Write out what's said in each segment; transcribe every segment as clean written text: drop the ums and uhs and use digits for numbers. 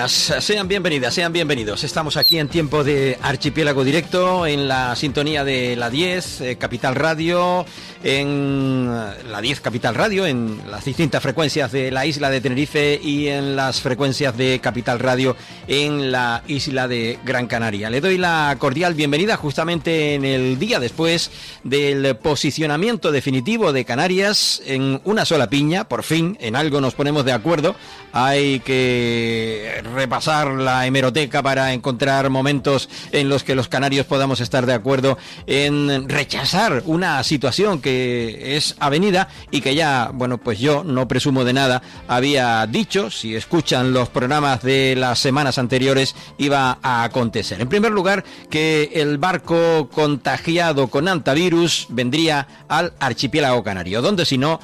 buenas, sean bienvenidas, sean bienvenidos. Estamos aquí en tiempo de Archipiélago Directo, en la sintonía de la 10, Capital Radio, en la 10 Capital Radio, en las distintas frecuencias de la isla de Tenerife y en las frecuencias de Capital Radio en la isla de Gran Canaria. Le doy la cordial bienvenida justamente en el día después del posicionamiento definitivo de Canarias en una sola piña. Por fin, en algo nos ponemos de acuerdo. Hay que repasar la hemeroteca para encontrar momentos en los que los canarios podamos estar de acuerdo en rechazar una situación que es avenida y que ya, bueno, pues yo no presumo de nada, había dicho, si escuchan los programas de las semanas anteriores, iba a acontecer. En primer lugar, que el barco contagiado con antivirus vendría al archipiélago canario, donde si no,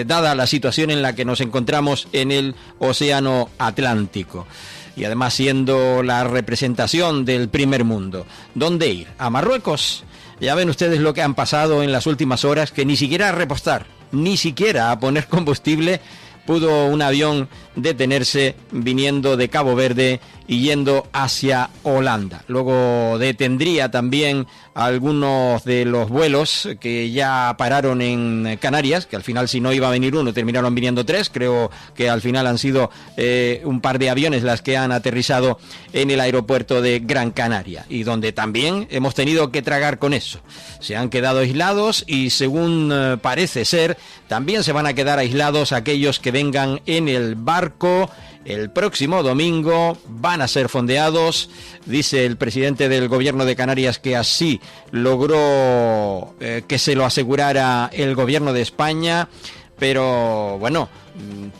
dada la situación en la que nos encontramos en el Océano Atlántico y además siendo la representación del primer mundo. ¿Dónde ir? ¿A Marruecos? Ya ven ustedes lo que han pasado en las últimas horas, que ni siquiera a repostar, ni siquiera a poner combustible pudo un avión detenerse viniendo de Cabo Verde y yendo hacia Holanda. Luego detendría también algunos de los vuelos que ya pararon en Canarias, que al final, si no iba a venir uno, terminaron viniendo tres. Creo que al final han sido un par de aviones las que han aterrizado en el aeropuerto de Gran Canaria, y donde también hemos tenido que tragar con eso. Se han quedado aislados y, según parece ser, también se van a quedar aislados aquellos que vengan en el barco. El próximo domingo van a ser fondeados. Dice el presidente del gobierno de Canarias que así logró que se lo asegurara el gobierno de España. Pero bueno,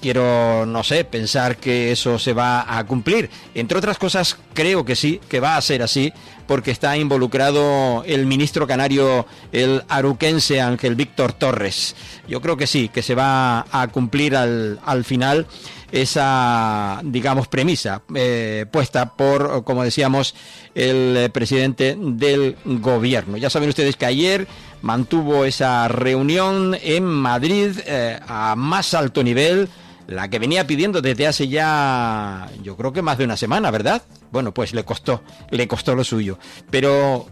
quiero, no sé, pensar que eso se va a cumplir. Entre otras cosas, creo que sí, que va a ser así, porque está involucrado el ministro canario, el aruquense Ángel Víctor Torres. Yo creo que sí, que se va a cumplir al final esa, digamos, premisa puesta por, como decíamos, el presidente del gobierno. Ya saben ustedes que ayer mantuvo esa reunión en Madrid a más alto nivel, la que venía pidiendo desde hace ya, yo creo que más de una semana, ¿verdad? Bueno, pues le costó lo suyo, pero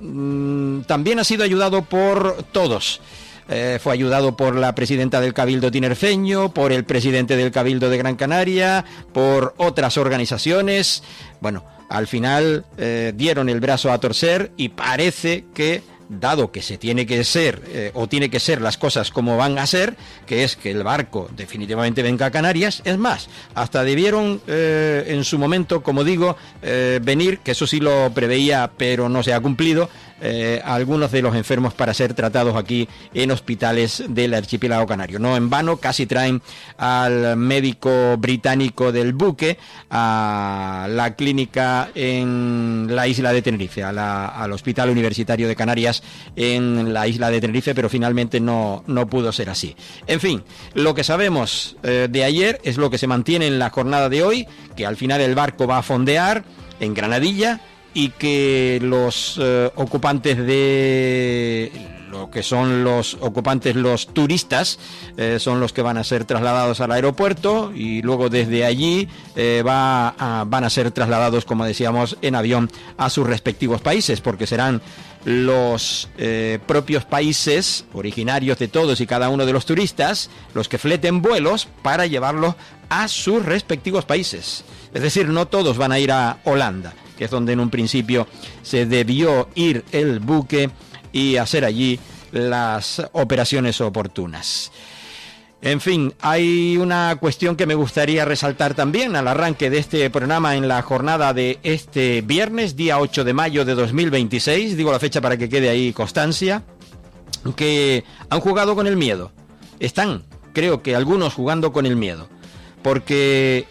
también ha sido ayudado por todos. Fue ayudado por la presidenta del Cabildo tinerfeño, por el presidente del Cabildo de Gran Canaria, por otras organizaciones. Bueno, al final dieron el brazo a torcer y parece que, dado que se tiene que ser, o tiene que ser las cosas como van a ser, que es que el barco definitivamente venga a Canarias, es más, hasta debieron en su momento, como digo, venir, que eso sí lo preveía, pero no se ha cumplido, algunos de los enfermos para ser tratados aquí en hospitales del archipiélago canario. No en vano, casi traen al médico británico del buque a la clínica en la isla de Tenerife, al Hospital Universitario de Canarias en la isla de Tenerife, pero finalmente no pudo ser así. En fin, lo que sabemos de ayer es lo que se mantiene en la jornada de hoy, que al final el barco va a fondear en Granadilla y que los ocupantes de lo que son los ocupantes, los turistas, son los que van a ser trasladados al aeropuerto y luego desde allí van a ser trasladados, como decíamos, en avión a sus respectivos países, porque serán los propios países originarios de todos y cada uno de los turistas los que fleten vuelos para llevarlos a sus respectivos países. Es decir, no todos van a ir a Holanda, que es donde en un principio se debió ir el buque y hacer allí las operaciones oportunas. En fin, hay una cuestión que me gustaría resaltar también al arranque de este programa en la jornada de este viernes, día 8 de mayo de 2026, digo la fecha para que quede ahí constancia, que han jugado con el miedo. Están, creo que algunos jugando con el miedo, porque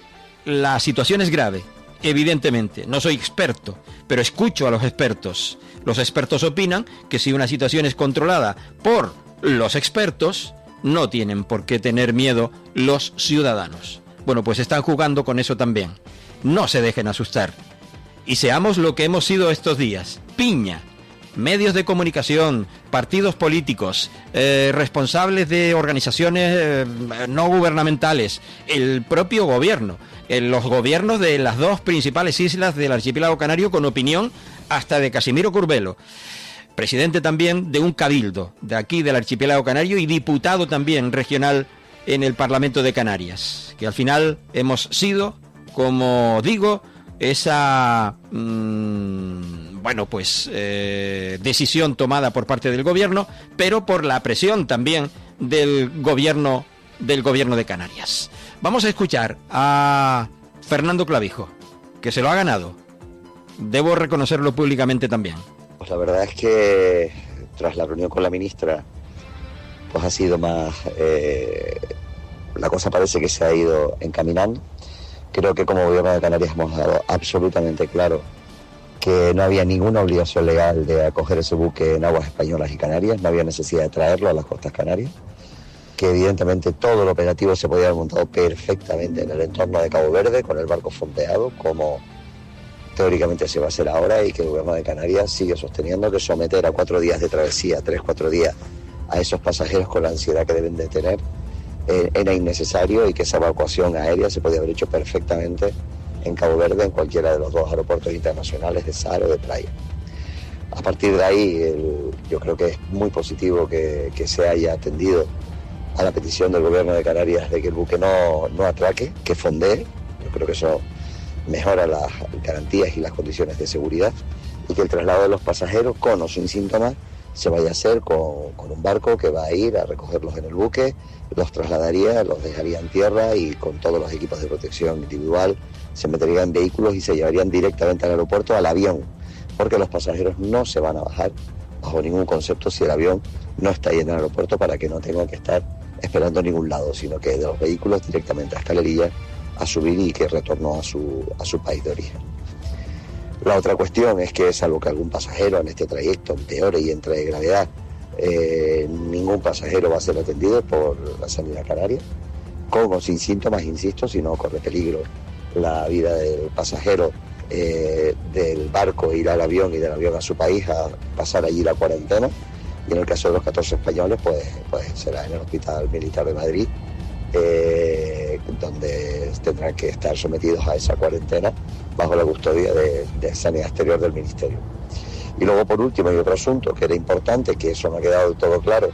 la situación es grave. Evidentemente, no soy experto, pero escucho a los expertos. Los expertos opinan que si una situación es controlada por los expertos, no tienen por qué tener miedo los ciudadanos. Bueno, pues están jugando con eso también. No se dejen asustar. Y seamos lo que hemos sido estos días. Piña. Medios de comunicación, partidos políticos, responsables de organizaciones no gubernamentales, el propio gobierno, los gobiernos de las dos principales islas del archipiélago canario, con opinión hasta de Casimiro Curbelo, presidente también de un cabildo de aquí del archipiélago canario y diputado también regional en el Parlamento de Canarias, que al final hemos sido, como digo, esa decisión tomada por parte del gobierno, pero por la presión también del gobierno de Canarias. Vamos a escuchar a Fernando Clavijo, que se lo ha ganado. Debo reconocerlo públicamente también. Pues la verdad es que tras la reunión con la ministra, pues ha sido más... la cosa parece que se ha ido encaminando. Creo que como gobierno de Canarias hemos dado absolutamente claro que no había ninguna obligación legal de acoger ese buque en aguas españolas y Canarias, no había necesidad de traerlo a las costas canarias, que evidentemente todo el operativo se podía haber montado perfectamente en el entorno de Cabo Verde, con el barco fondeado, como teóricamente se va a hacer ahora, y que el gobierno de Canarias sigue sosteniendo que someter a 4 días de travesía, 3-4 días, a esos pasajeros con la ansiedad que deben de tener, era innecesario, y que esa evacuación aérea se podía haber hecho perfectamente en Cabo Verde, en cualquiera de los 2 aeropuertos internacionales de Sar o de Praia. A partir de ahí, yo creo que es muy positivo que se haya atendido a la petición del gobierno de Canarias de que el buque no atraque, que fondee. Yo creo que eso mejora las garantías y las condiciones de seguridad, y que el traslado de los pasajeros, con o sin síntomas, se vaya a hacer con un barco que va a ir a recogerlos en el buque, los trasladaría, los dejaría en tierra, y con todos los equipos de protección individual se meterían en vehículos y se llevarían directamente al aeropuerto, al avión, porque los pasajeros no se van a bajar bajo ningún concepto si el avión no está ahí en el aeropuerto, para que no tengan que estar esperando en ningún lado, sino que de los vehículos directamente a Escalerilla a subir, y que retornó a su país de origen. La otra cuestión es que, salvo que algún pasajero en este trayecto empeore y entre de gravedad, ningún pasajero va a ser atendido por la sanidad canaria, con o sin síntomas, insisto, si no corre peligro la vida del pasajero del barco, ir al avión, y del avión a su país a pasar allí la cuarentena. Y en el caso de los 14 españoles, pues será en el Hospital Militar de Madrid, donde tendrán que estar sometidos a esa cuarentena bajo la custodia de Sanidad Exterior del Ministerio. Y luego, por último, hay otro asunto que era importante, que eso no ha quedado del todo claro,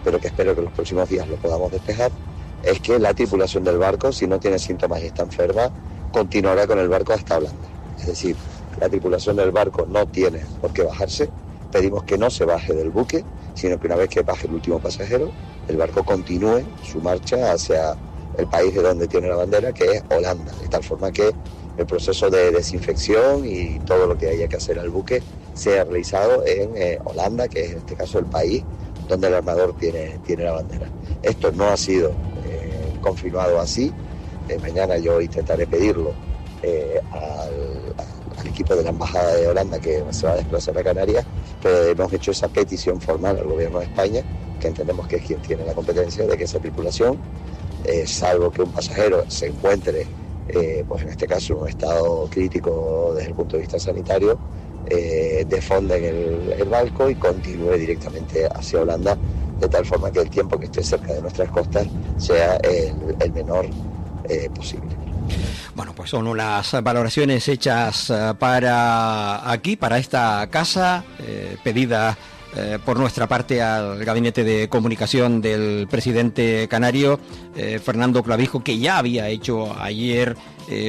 pero que espero que en los próximos días lo podamos despejar, es que la tripulación del barco, si no tiene síntomas y está enferma, continuará con el barco hasta Holanda. Es decir, la tripulación del barco no tiene por qué bajarse. Pedimos que no se baje del buque, sino que una vez que baje el último pasajero, el barco continúe su marcha hacia el país de donde tiene la bandera, que es Holanda, de tal forma que el proceso de desinfección y todo lo que haya que hacer al buque sea realizado en Holanda, que es en este caso el país donde el armador tiene la bandera. Esto no ha sido confirmado así. Mañana yo intentaré pedirlo al equipo de la Embajada de Holanda, que se va a desplazar a Canarias, pero hemos hecho esa petición formal al gobierno de España, que entendemos que es quien tiene la competencia, de que esa tripulación, salvo que un pasajero se encuentre, pues en este caso en un estado crítico desde el punto de vista sanitario, defonden el barco y continúe directamente hacia Holanda, de tal forma que el tiempo que esté cerca de nuestras costas sea el menor posible. Bueno, pues son unas valoraciones hechas para aquí, para esta casa, pedida por nuestra parte al Gabinete de Comunicación del presidente canario, Fernando Clavijo, que ya había hecho ayer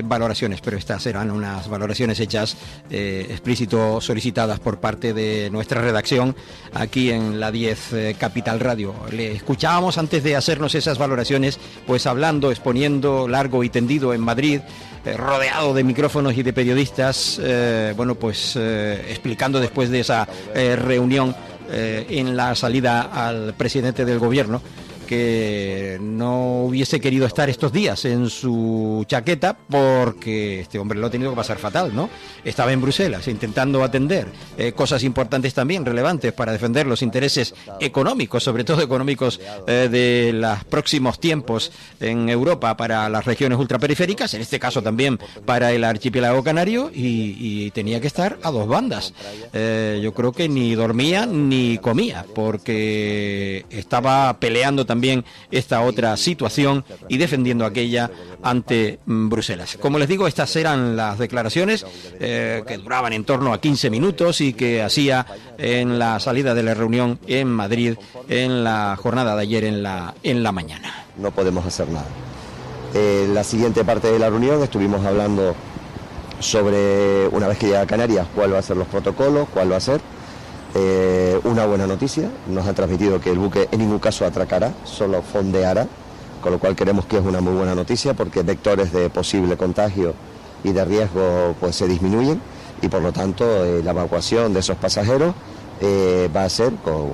valoraciones, pero estas serán unas valoraciones hechas explícito solicitadas por parte de nuestra redacción aquí en la 10 Capital Radio. Le escuchábamos antes de hacernos esas valoraciones, pues hablando, exponiendo largo y tendido en Madrid, rodeado de micrófonos y de periodistas, explicando después de esa reunión en la salida al presidente del gobierno, que no hubiese querido estar estos días en su chaqueta porque este hombre lo ha tenido que pasar fatal, ¿no? Estaba en Bruselas intentando atender cosas importantes también, relevantes para defender los intereses económicos, sobre todo económicos de los próximos tiempos en Europa para las regiones ultraperiféricas, en este caso también para el archipiélago canario, y tenía que estar a dos bandas. Yo creo que ni dormía ni comía porque estaba peleando también esta otra situación y defendiendo aquella ante Bruselas. Como les digo, estas eran las declaraciones que duraban en torno a 15 minutos y que hacía en la salida de la reunión en Madrid en la jornada de ayer en la mañana. No podemos hacer nada. La siguiente parte de la reunión estuvimos hablando sobre, una vez que llega a Canarias, cuál va a ser los protocolos, cuál va a ser. Una buena noticia, nos han transmitido que el buque en ningún caso atracará, solo fondeará, con lo cual creemos que es una muy buena noticia porque vectores de posible contagio y de riesgo pues se disminuyen y por lo tanto la evacuación de esos pasajeros va a ser con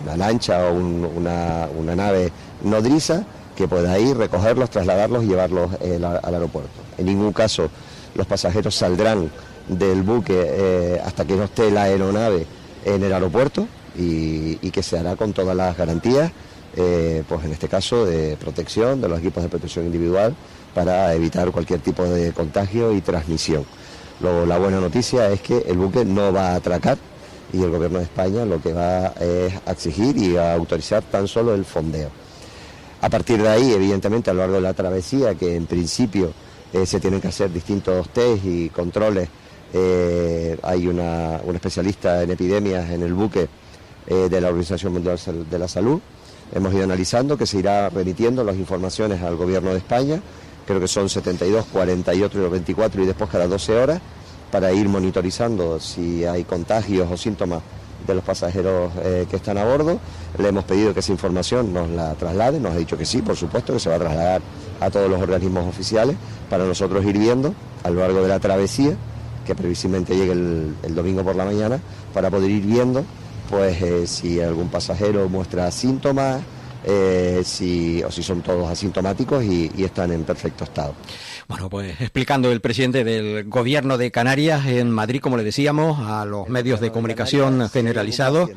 una lancha o una nave nodriza que pueda ir, recogerlos, trasladarlos y llevarlos al aeropuerto. En ningún caso los pasajeros saldrán del buque hasta que no esté la aeronave en el aeropuerto y que se hará con todas las garantías, pues en este caso de protección, de los equipos de protección individual para evitar cualquier tipo de contagio y transmisión. Luego, la buena noticia es que el buque no va a atracar y el Gobierno de España lo que va es a exigir y a autorizar tan solo el fondeo. A partir de ahí, evidentemente, a lo largo de la travesía, que en principio se tienen que hacer distintos test y controles. Hay un especialista en epidemias en el buque de la Organización Mundial de la Salud. Hemos ido analizando que se irá remitiendo las informaciones al Gobierno de España, creo que son 72, 48 y 24 y después cada 12 horas, para ir monitorizando si hay contagios o síntomas de los pasajeros que están a bordo. Le hemos pedido que esa información nos la traslade, nos ha dicho que sí, por supuesto, que se va a trasladar a todos los organismos oficiales para nosotros ir viendo a lo largo de la travesía, que previsiblemente llegue el domingo por la mañana, para poder ir viendo pues si algún pasajero muestra síntomas, o si son todos asintomáticos y están en perfecto estado. Bueno, pues explicando el presidente del Gobierno de Canarias en Madrid, como le decíamos, a los medios de comunicación generalizados,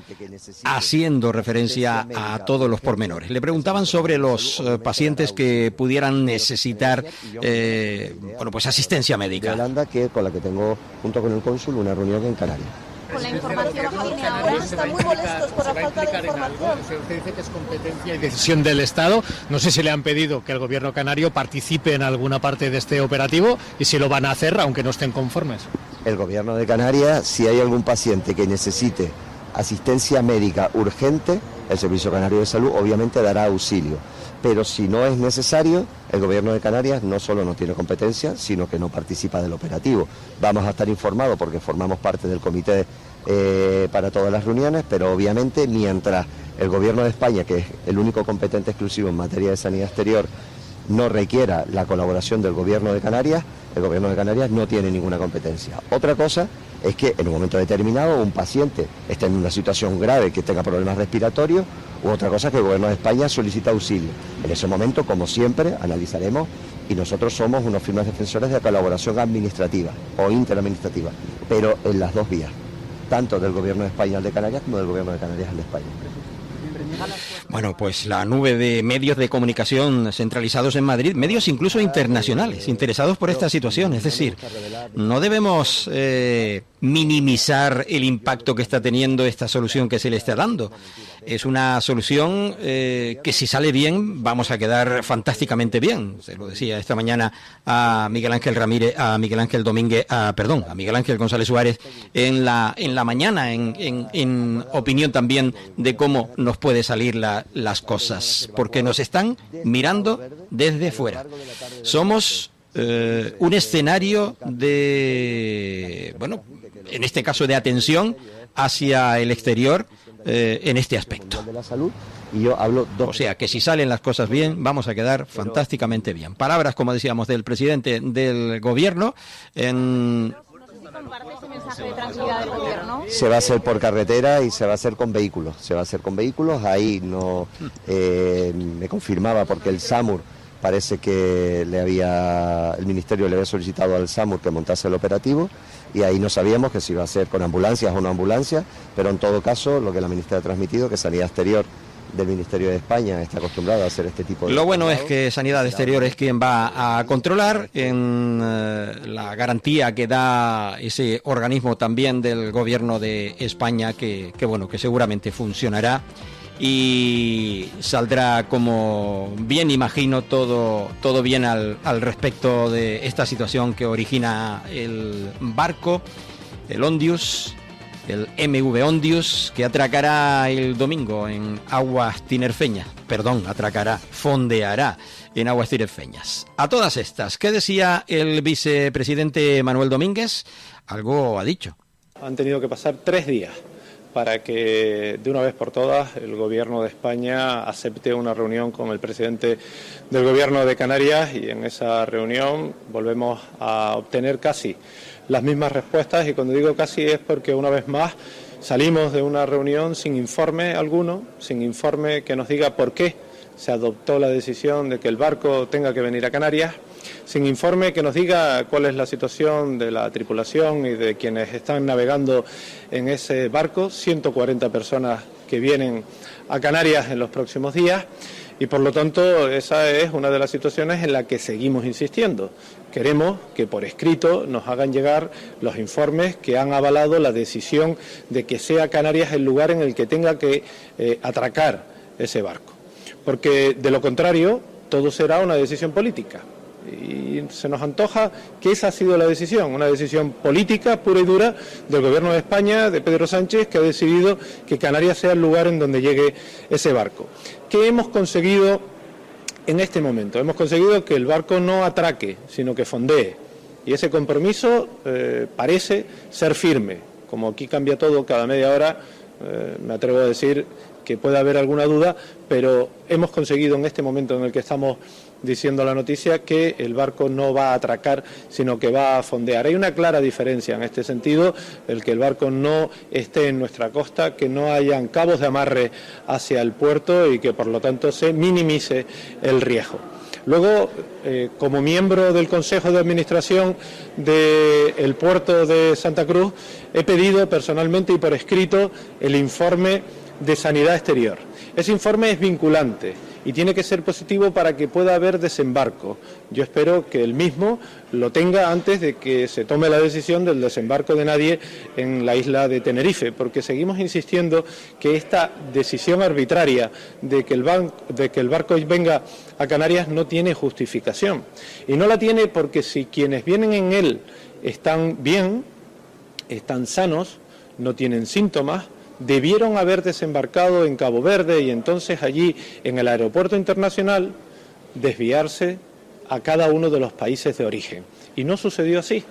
haciendo referencia a todos los pormenores. Le preguntaban sobre los pacientes que pudieran necesitar pues asistencia médica. Yolanda, que con la que tengo junto con el cónsul una reunión en Canarias. Con la información que tiene ahora, están muy molestos por la falta de información. Usted dice que es competencia y decisión del Estado. No sé si le han pedido que el gobierno canario participe en alguna parte de este operativo y si lo van a hacer, aunque no estén conformes. El gobierno de Canarias, si hay algún paciente que necesite asistencia médica urgente, el Servicio Canario de Salud obviamente dará auxilio. Pero si no es necesario, el Gobierno de Canarias no solo no tiene competencia, sino que no participa del operativo. Vamos a estar informados porque formamos parte del comité para todas las reuniones, pero obviamente mientras el Gobierno de España, que es el único competente exclusivo en materia de sanidad exterior, no requiera la colaboración del Gobierno de Canarias, el Gobierno de Canarias no tiene ninguna competencia. Otra cosa es que en un momento determinado un paciente esté en una situación grave, que tenga problemas respiratorios, u otra cosa es que el Gobierno de España solicita auxilio. En ese momento, como siempre, analizaremos y nosotros somos unos firmes defensores de colaboración administrativa o interadministrativa, pero en las dos vías, tanto del Gobierno de España al de Canarias como del Gobierno de Canarias al de España. Bueno, pues la nube de medios de comunicación centralizados en Madrid, medios incluso internacionales, interesados por esta situación. Es decir, no debemos minimizar el impacto que está teniendo esta solución que se le está dando. Es una solución que si sale bien vamos a quedar fantásticamente bien. Se lo decía esta mañana a Miguel Ángel Ramírez, a Miguel Ángel Domínguez, a Miguel Ángel González Suárez en la mañana, en opinión también de cómo nos puede salir las cosas, porque nos están mirando desde fuera. Somos un escenario de, bueno, en este caso de atención hacia el exterior en este aspecto. O sea que si salen las cosas bien, vamos a quedar fantásticamente bien. Palabras, como decíamos, del presidente del gobierno en... Comparte ese mensaje de tranquilidad del gobierno? Se va a hacer por carretera y se va a hacer con vehículos. Ahí no me confirmaba porque el SAMUR parece que el ministerio le había solicitado al SAMUR que montase el operativo y ahí no sabíamos que se iba a hacer con ambulancias o no ambulancias, pero en todo caso lo que la ministra ha transmitido, que Sanidad Exterior del Ministerio de España está acostumbrado a hacer este tipo de... Lo bueno es que Sanidad Exterior es quien va a controlar en la garantía que da ese organismo también del Gobierno de España que seguramente funcionará y saldrá como bien imagino todo bien al respecto de esta situación que origina el barco, el Ondius, el MV Ondius, que atracará el domingo en aguas tinerfeñas. Fondeará en aguas tinerfeñas. A todas estas, ¿qué decía el vicepresidente Manuel Domínguez? Algo ha dicho. Han tenido que pasar 3 días para que de una vez por todas el Gobierno de España acepte una reunión con el presidente del Gobierno de Canarias y en esa reunión volvemos a obtener casi las mismas respuestas y cuando digo casi es porque una vez más salimos de una reunión sin informe alguno, sin informe que nos diga por qué se adoptó la decisión de que el barco tenga que venir a Canarias, sin informe que nos diga cuál es la situación de la tripulación y de quienes están navegando en ese barco, 140 personas que vienen a Canarias en los próximos días y por lo tanto esa es una de las situaciones en la que seguimos insistiendo. Queremos que por escrito nos hagan llegar los informes que han avalado la decisión de que sea Canarias el lugar en el que tenga que atracar ese barco, porque de lo contrario todo será una decisión política. Y se nos antoja que esa ha sido la decisión, una decisión política pura y dura del Gobierno de España, de Pedro Sánchez, que ha decidido que Canarias sea el lugar en donde llegue ese barco. ¿Qué hemos conseguido en este momento? Hemos conseguido que el barco no atraque, sino que fondee. Y ese compromiso parece ser firme. Como aquí cambia todo cada media hora, me atrevo a decir que puede haber alguna duda, pero hemos conseguido en este momento en el que estamos diciendo la noticia que el barco no va a atracar, sino que va a fondear. Hay una clara diferencia en este sentido, el que el barco no esté en nuestra costa, que no hayan cabos de amarre hacia el puerto y que por lo tanto se minimice el riesgo. Luego, como miembro del Consejo de Administración del puerto de Santa Cruz, he pedido personalmente y por escrito el informe de Sanidad Exterior. Ese informe es vinculante y tiene que ser positivo para que pueda haber desembarco. Yo espero que el mismo lo tenga antes de que se tome la decisión del desembarco de nadie en la isla de Tenerife, porque seguimos insistiendo que esta decisión arbitraria de que el barco venga a Canarias no tiene justificación. Y no la tiene porque si quienes vienen en él están bien, están sanos, no tienen síntomas, debieron haber desembarcado en Cabo Verde y entonces allí en el aeropuerto internacional desviarse a cada uno de los países de origen. Y no sucedió así.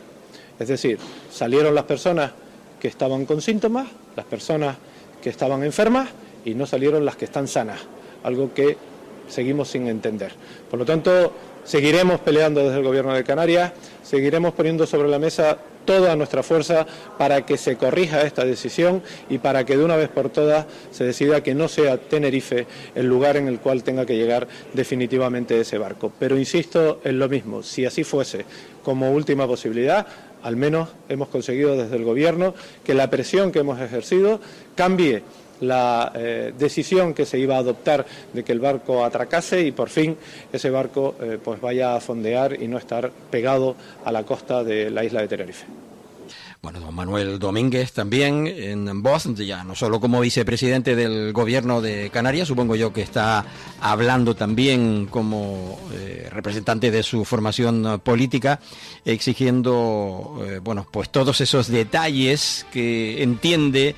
Es decir, salieron las personas que estaban con síntomas, las personas que estaban enfermas y no salieron las que están sanas, algo que seguimos sin entender. Por lo tanto, seguiremos peleando desde el Gobierno de Canarias, seguiremos poniendo sobre la mesa toda nuestra fuerza para que se corrija esta decisión y para que de una vez por todas se decida que no sea Tenerife el lugar en el cual tenga que llegar definitivamente ese barco. Pero insisto en lo mismo, si así fuese como última posibilidad, al menos hemos conseguido desde el Gobierno que la presión que hemos ejercido cambie la decisión que se iba a adoptar de que el barco atracase y por fin ese barco pues vaya a fondear y no estar pegado a la costa de la isla de Tenerife. Bueno, don Manuel Domínguez también en voz, ya no solo como vicepresidente del Gobierno de Canarias, supongo yo que está hablando también como representante de su formación política, exigiendo, pues todos esos detalles que entiende,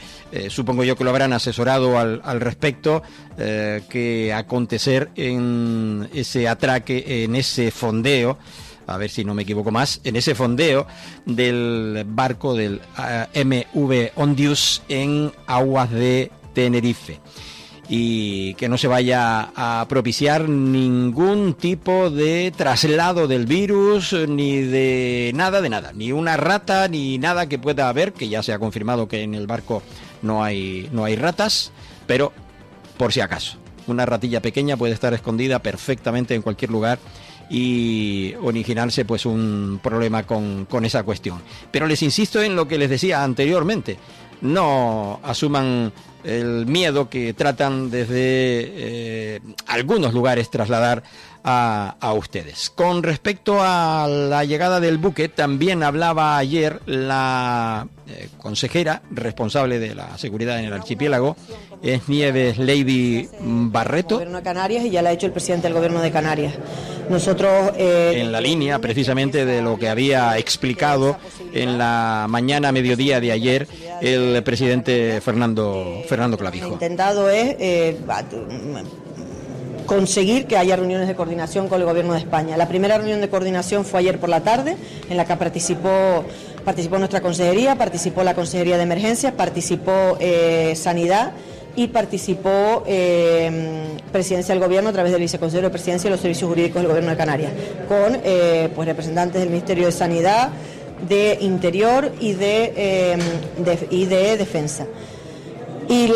supongo yo que lo habrán asesorado al respecto, que acontecer en ese atraque, en ese fondeo, a ver si no me equivoco más, en ese fondeo del barco del MV Ondius en aguas de Tenerife. y que no se vaya a propiciar ningún tipo de traslado del virus, ni de nada, ni una rata, ni nada que pueda haber, que ya se ha confirmado que en el barco no hay ratas, pero por si acaso, una ratilla pequeña puede estar escondida perfectamente en cualquier lugar y originarse pues un problema con esa cuestión. Pero les insisto en lo que les decía anteriormente, no asuman el miedo que tratan desde algunos lugares trasladar a ustedes. Con respecto a la llegada del buque, también hablaba ayer la consejera responsable de la seguridad en el archipiélago, es Nieves Lady Barreto. El gobierno de Canarias, y ya lo ha hecho el presidente del gobierno de Canarias. Nosotros en la línea precisamente de lo que había explicado en la mañana mediodía de ayer el presidente Fernando Clavijo. Lo que intentado es conseguir que haya reuniones de coordinación con el gobierno de España. La primera reunión de coordinación fue ayer por la tarde, en la que participó nuestra consejería, participó la consejería de emergencias, participó Sanidad y participó Presidencia del Gobierno a través del viceconsejero de Presidencia y los servicios jurídicos del Gobierno de Canarias, con pues representantes del Ministerio de Sanidad, de Interior y de Defensa. Y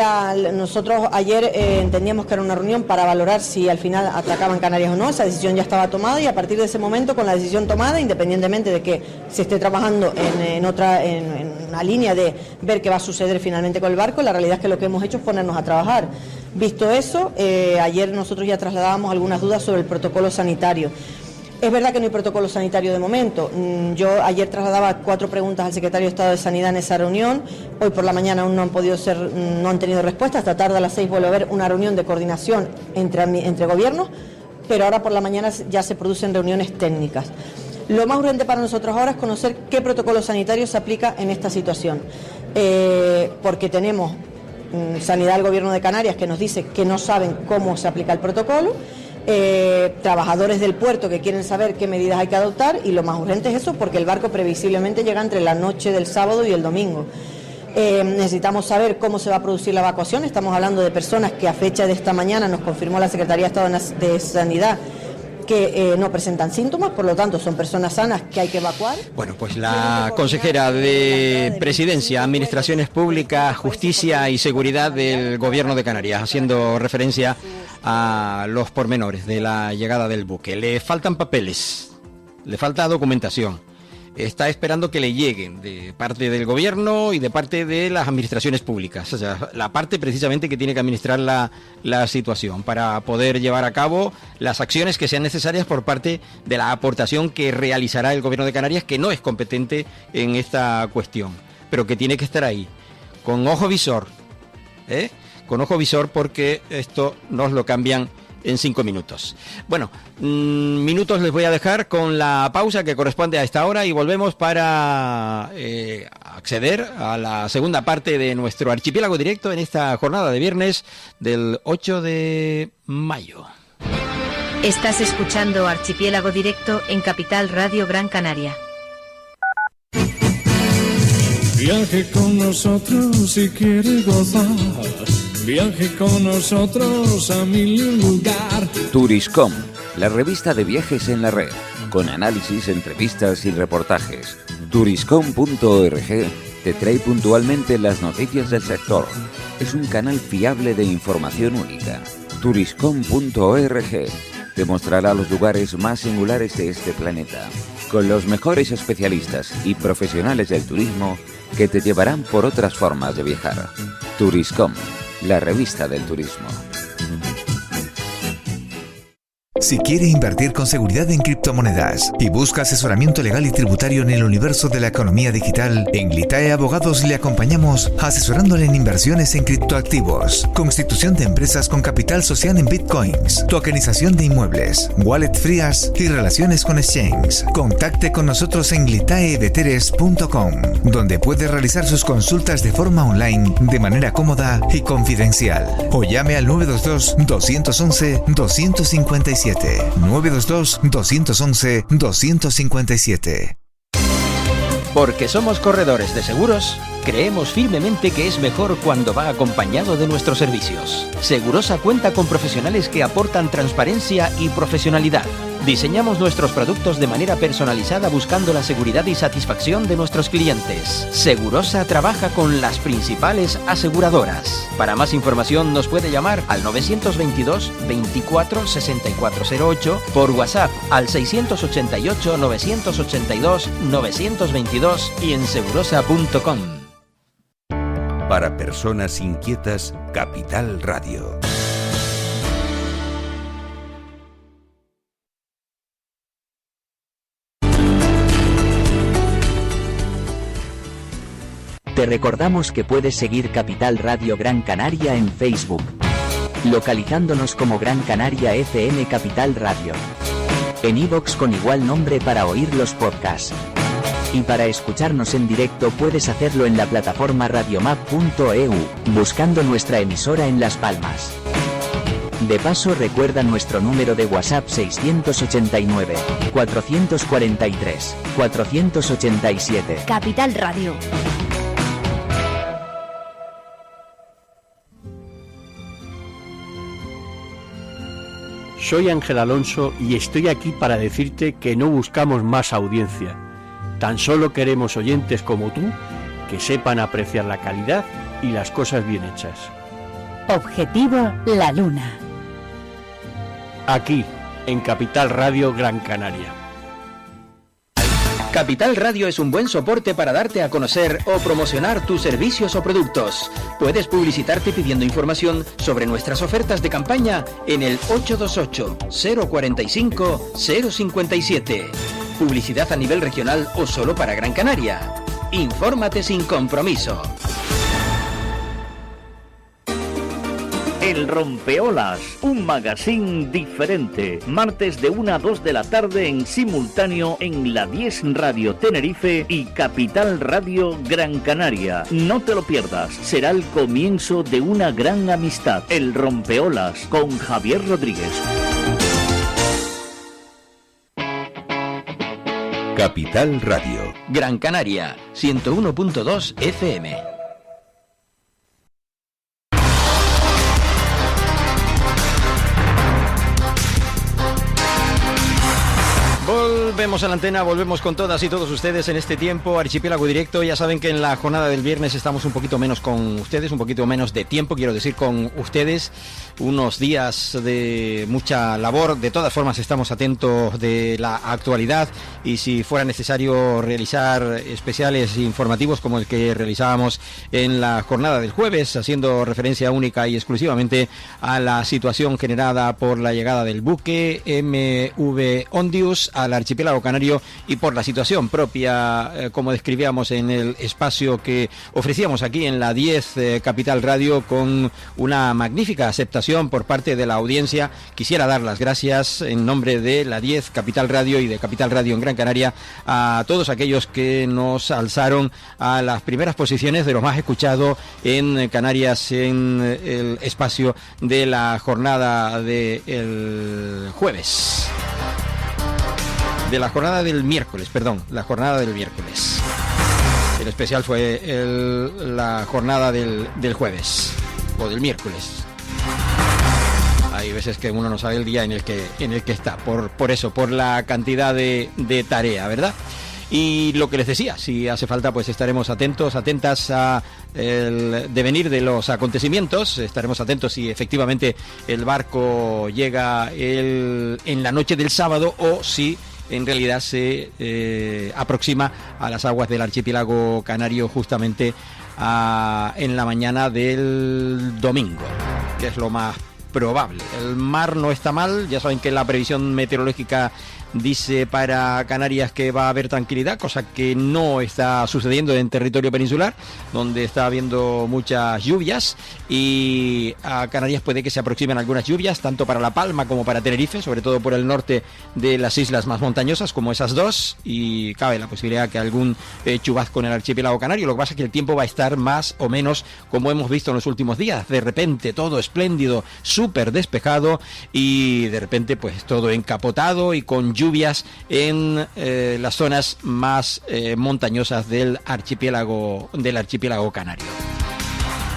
nosotros ayer entendíamos que era una reunión para valorar si al final atacaban Canarias o no. Esa decisión ya estaba tomada, y a partir de ese momento, con la decisión tomada, independientemente de que se esté trabajando en una línea de ver qué va a suceder finalmente con el barco, la realidad es que lo que hemos hecho es ponernos a trabajar. Visto eso, ayer nosotros ya trasladábamos algunas dudas sobre el protocolo sanitario. Es verdad que no hay protocolo sanitario de momento. Yo ayer trasladaba 4 preguntas al secretario de Estado de Sanidad en esa reunión. Hoy por la mañana aún no han tenido respuesta. Esta tarde a las 6 vuelve a haber una reunión de coordinación entre gobiernos, pero ahora por la mañana ya se producen reuniones técnicas. Lo más urgente para nosotros ahora es conocer qué protocolo sanitario se aplica en esta situación, porque tenemos Sanidad del Gobierno de Canarias que nos dice que no saben cómo se aplica el protocolo. Trabajadores del puerto que quieren saber qué medidas hay que adoptar, y lo más urgente es eso, porque el barco previsiblemente llega entre la noche del sábado y el domingo. Necesitamos saber cómo se va a producir la evacuación. Estamos hablando de personas que a fecha de esta mañana nos confirmó la Secretaría de Estado de Sanidad que no presentan síntomas, por lo tanto son personas sanas que hay que evacuar. Bueno, pues la consejera de Presidencia, Administraciones Públicas, Justicia y Seguridad del Gobierno de Canarias, haciendo referencia a los pormenores de la llegada del buque. Le faltan papeles, le falta documentación. Está esperando que le lleguen de parte del gobierno y de parte de las administraciones públicas, o sea, la parte precisamente que tiene que administrar la situación para poder llevar a cabo las acciones que sean necesarias por parte de la aportación que realizará el gobierno de Canarias, que no es competente en esta cuestión, pero que tiene que estar ahí, con ojo visor, con ojo visor, porque esto nos lo cambian en 5 minutos. Bueno, minutos les voy a dejar con la pausa que corresponde a esta hora, y volvemos para acceder a la segunda parte de nuestro archipiélago directo en esta jornada de viernes del 8 de mayo. Estás escuchando Archipiélago Directo en Capital Radio Gran Canaria. Viaje con nosotros si quiere gozar. Viaje con nosotros a mi lugar. Turiscom, la revista de viajes en la red, con análisis, entrevistas y reportajes. Turiscom.org te trae puntualmente las noticias del sector. Es un canal fiable de información única. Turiscom.org te mostrará los lugares más singulares de este planeta, con los mejores especialistas y profesionales del turismo que te llevarán por otras formas de viajar. Turiscom, la revista del turismo. Si quiere invertir con seguridad en criptomonedas y busca asesoramiento legal y tributario en el universo de la economía digital, en Glitae Abogados le acompañamos asesorándole en inversiones en criptoactivos, constitución de empresas con capital social en bitcoins, tokenización de inmuebles, wallet frías y relaciones con exchanges. Contacte con nosotros en glitaeveteres.com, donde puede realizar sus consultas de forma online de manera cómoda y confidencial. O llame al 922-211-257. 922-211-257. Porque somos corredores de seguros, Creemos firmemente que es mejor cuando va acompañado de nuestros servicios. Segurosa cuenta con profesionales que aportan transparencia y profesionalidad. Diseñamos nuestros productos de manera personalizada buscando la seguridad y satisfacción de nuestros clientes. Segurosa trabaja con las principales aseguradoras. Para más información nos puede llamar al 922 24 6408, por WhatsApp al 688 982 922 y en segurosa.com. Para personas inquietas, Capital Radio. Te recordamos que puedes seguir Capital Radio Gran Canaria en Facebook, localizándonos como Gran Canaria FM Capital Radio. En iVoox con igual nombre para oír los podcasts. Y para escucharnos en directo puedes hacerlo en la plataforma radiomap.eu, buscando nuestra emisora en Las Palmas. De paso, recuerda nuestro número de WhatsApp 689 443 487. Capital Radio. Soy Ángel Alonso y estoy aquí para decirte que no buscamos más audiencia. Tan solo queremos oyentes como tú que sepan apreciar la calidad y las cosas bien hechas. Objetivo La Luna. Aquí, en Capital Radio Gran Canaria. Capital Radio es un buen soporte para darte a conocer o promocionar tus servicios o productos. Puedes publicitarte pidiendo información sobre nuestras ofertas de campaña en el 828-045-057. Publicidad a nivel regional o solo para Gran Canaria. Infórmate sin compromiso. El Rompeolas, un magazine diferente. Martes de 1 a 2 de la tarde en simultáneo en la 10 Radio Tenerife y Capital Radio Gran Canaria. No te lo pierdas, será el comienzo de una gran amistad. El Rompeolas con Javier Rodríguez. Capital Radio. Gran Canaria, 101.2 FM. Volvemos a la antena, volvemos con todas y todos ustedes en este tiempo, Archipiélago Directo. Ya saben que en la jornada del viernes estamos un poquito menos con ustedes, un poquito menos de tiempo, quiero decir, con ustedes. Unos días de mucha labor, de todas formas estamos atentos de la actualidad y si fuera necesario realizar especiales informativos como el que realizábamos en la jornada del jueves, haciendo referencia única y exclusivamente a la situación generada por la llegada del buque MV Ondius al archipiélago canario y por la situación propia, como describíamos en el espacio que ofrecíamos aquí en la 10 Capital Radio, con una magnífica aceptación por parte de la audiencia. Quisiera dar las gracias en nombre de la 10 Capital Radio y de Capital Radio en Gran Canaria a todos aquellos que nos alzaron a las primeras posiciones de lo más escuchado en Canarias en el espacio de la jornada del jueves. De la jornada del miércoles, la jornada del miércoles. El especial fue la jornada del jueves o del miércoles. Hay veces que uno no sabe el día en el que está, por eso, por la cantidad de tarea, ¿verdad? Y lo que les decía, si hace falta, pues estaremos atentas a el devenir de los acontecimientos. Estaremos atentos si efectivamente el barco llega en la noche del sábado o si en realidad se aproxima a las aguas del archipiélago canario justamente en la mañana del domingo, que es lo más probable. El mar no está mal, ya saben que la previsión meteorológica dice para Canarias que va a haber tranquilidad, cosa que no está sucediendo en territorio peninsular, donde está habiendo muchas lluvias, y a Canarias puede que se aproximen algunas lluvias, tanto para La Palma como para Tenerife, sobre todo por el norte de las islas más montañosas, como esas dos, y cabe la posibilidad que algún chubasco en el archipiélago canario. Lo que pasa es que el tiempo va a estar más o menos como hemos visto en los últimos días, de repente todo espléndido, súper despejado, y de repente pues todo encapotado y con lluvias en las zonas más montañosas del archipiélago canario.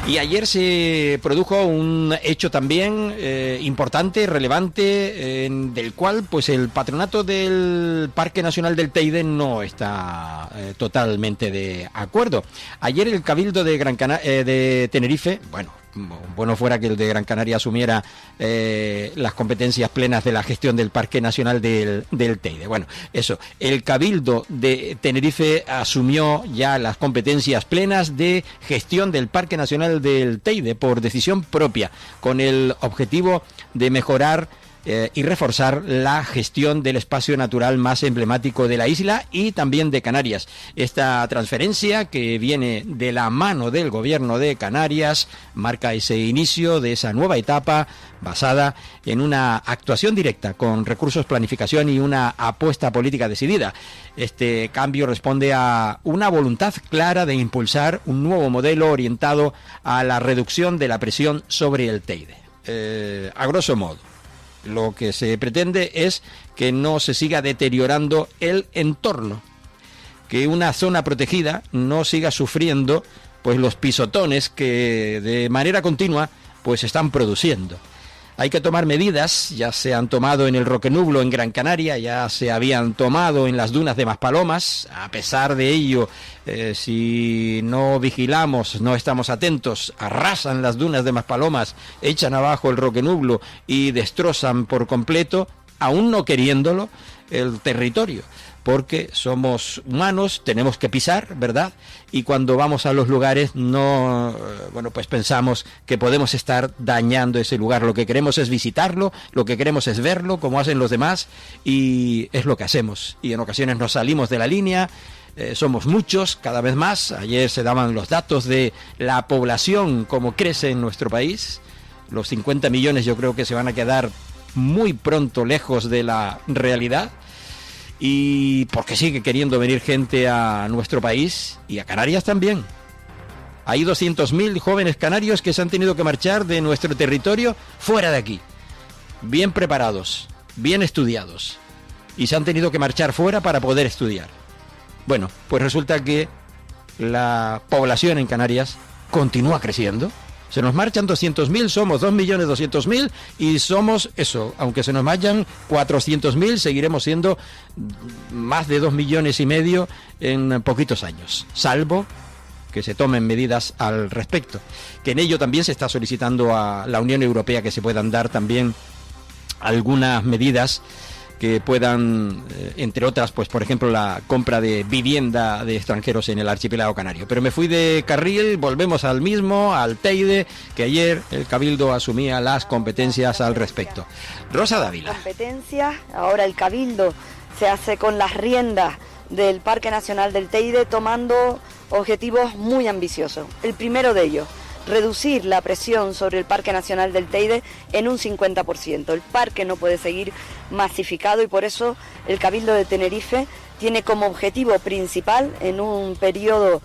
Y ayer se produjo un hecho también importante, relevante, del cual pues el patronato del Parque Nacional del Teide no está totalmente de acuerdo. Ayer el Cabildo de de Tenerife, bueno fuera que el de Gran Canaria asumiera las competencias plenas de la gestión del Parque Nacional del Teide. Bueno, eso, el Cabildo de Tenerife asumió ya las competencias plenas de gestión del Parque Nacional del Teide por decisión propia, con el objetivo de mejorar y reforzar la gestión del espacio natural más emblemático de la isla y también de Canarias. Esta transferencia, que viene de la mano del Gobierno de Canarias, marca ese inicio de esa nueva etapa basada en una actuación directa con recursos, planificación y una apuesta política decidida. Este cambio responde a una voluntad clara de impulsar un nuevo modelo orientado a la reducción de la presión sobre el Teide. A grosso modo, lo que se pretende es que no se siga deteriorando el entorno, que una zona protegida no siga sufriendo pues los pisotones que de manera continua pues están produciendo. Hay que tomar medidas, ya se han tomado en el Roquenublo, en Gran Canaria, ya se habían tomado en las dunas de Maspalomas. A pesar de ello, si no vigilamos, no estamos atentos, arrasan las dunas de Maspalomas, echan abajo el Roquenublo y destrozan por completo, aún no queriéndolo, el territorio. Porque somos humanos, tenemos que pisar, ¿verdad? Y cuando vamos a los lugares pues pensamos que podemos estar dañando ese lugar. Lo que queremos es visitarlo, lo que queremos es verlo, como hacen los demás, y es lo que hacemos. Y en ocasiones nos salimos de la línea, somos muchos, cada vez más. Ayer se daban los datos de la población, cómo crece en nuestro país. Los 50 millones yo creo que se van a quedar muy pronto lejos de la realidad. Y porque sigue queriendo venir gente a nuestro país y a Canarias también. Hay 200.000 jóvenes canarios que se han tenido que marchar de nuestro territorio fuera de aquí, bien preparados, bien estudiados, y se han tenido que marchar fuera para poder estudiar. Bueno, pues resulta que la población en Canarias continúa creciendo. Se nos marchan 200.000, somos 2.200.000 y somos eso, aunque se nos marchan 400.000, seguiremos siendo más de 2,5 millones en poquitos años, salvo que se tomen medidas al respecto. Que en ello también se está solicitando a la Unión Europea que se puedan dar también algunas medidas que puedan, entre otras, pues por ejemplo, la compra de vivienda de extranjeros en el archipiélago canario. Pero me fui de carril, volvemos al mismo, al Teide, que ayer el Cabildo asumía las competencias al respecto. Rosa Dávila. Competencias, ahora el Cabildo se hace con las riendas del Parque Nacional del Teide, tomando objetivos muy ambiciosos. El primero de ellos, reducir la presión sobre el Parque Nacional del Teide en un 50%. El parque no puede seguir masificado y por eso el Cabildo de Tenerife tiene como objetivo principal, en un periodo